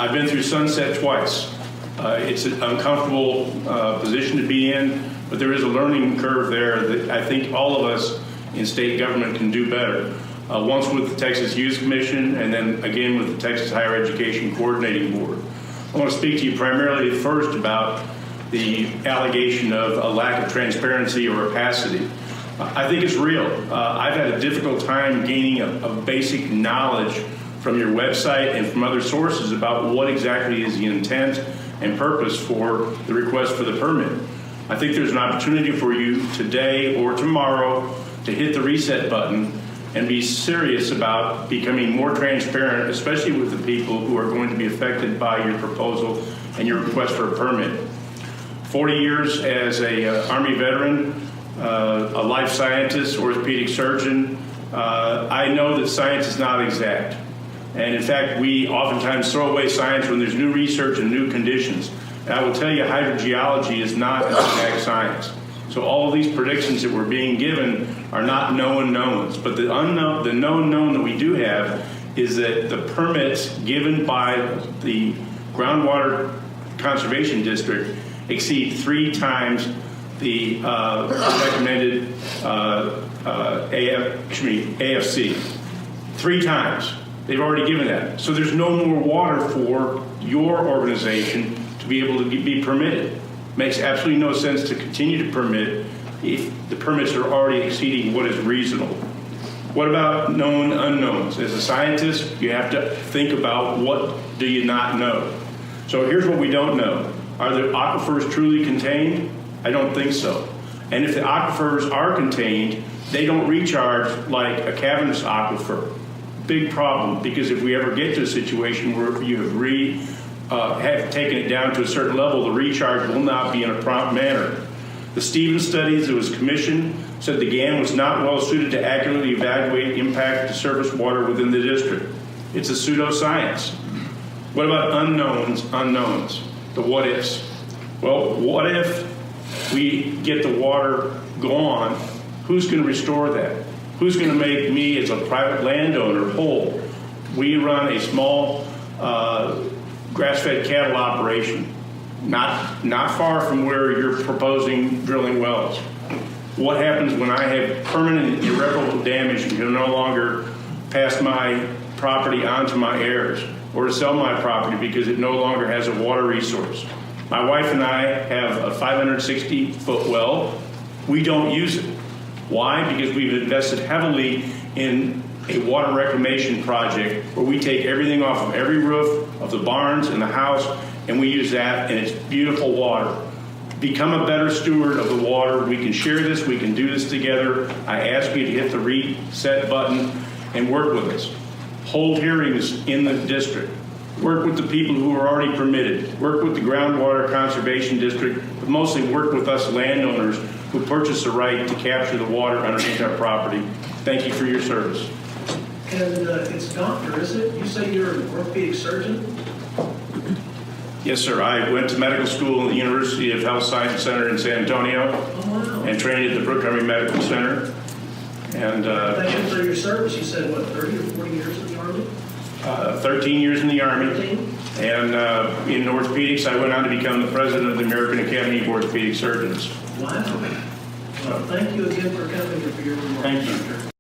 I've been through sunset twice. It's an uncomfortable position to be in, but there is a learning curve there that I think all of us in state government can do better. Once with the Texas Youth Commission, and then again with the Texas Higher Education Coordinating Board. I want to speak to you primarily first about the allegation of a lack of transparency or opacity. I think it's real. I've had a difficult time gaining a basic knowledge from your website and from other sources about what exactly is the intent and purpose for the request for the permit. I think there's an opportunity for you today or tomorrow to hit the reset button and be serious about becoming more transparent, especially with the people who are going to be affected by your proposal and your request for a permit. 40 years as a Army veteran, a life scientist, orthopedic surgeon, I know that science is not exact. And in fact, we oftentimes throw away science when there's new research and new conditions. And I will tell you, hydrogeology is not an exact science. So all of these predictions that we're being given are not known knowns. But the known known that we do have is that the permits given by the Groundwater Conservation District exceed 3 times the recommended AFC. 3 times. They've already given that. So there's no more water for your organization to be able to be permitted. Makes absolutely no sense to continue to permit if the permits are already exceeding what is reasonable. What about known unknowns? As a scientist, you have to think about what do you not know. So here's what we don't know. Are the aquifers truly contained? I don't think so. And if the aquifers are contained, they don't recharge like a cavernous aquifer. Big problem, because if we ever get to a situation where you have taken it down to a certain level, the recharge will not be in a prompt manner. The Stevens studies that was commissioned said the GAN was not well suited to accurately evaluate impact to surface water within the district. It's a pseudoscience. What about unknowns? The what ifs. Well, what if we get the water gone? Who's going to restore that? Who's going to make me as a private landowner whole? We run a small grass-fed cattle operation, not far from where you're proposing drilling wells. What happens when I have permanent irreparable damage and can no longer pass my property on to my heirs or to sell my property because it no longer has a water resource? My wife and I have a 560-foot well. We don't use it. Why? Because we've invested heavily in a water reclamation project where we take everything off of every roof of the barns and the house, and we use that, and it's beautiful water. Become a better steward of the water. We can share this. We can do this together. I ask you to hit the reset button and work with us. Hold hearings in the district. Work with the people who are already permitted. Work with the Groundwater Conservation District, but mostly work with us landowners who purchase the right to capture the water underneath our property. Thank you for your service. And it's doctor, is it? You say you're an orthopedic surgeon? Yes, sir. I went to medical school at the University of Health Science Center in San Antonio and trained at the Brooke Army Medical Center. And thank you for your service. You said, what, 30 or 40 years in the Army? 13 years in the Army. 13? And in orthopedics, I went on to become the president of the American Academy of Orthopedic Surgeons. Wow. Well, thank you again for coming and for your remarks. Thank you.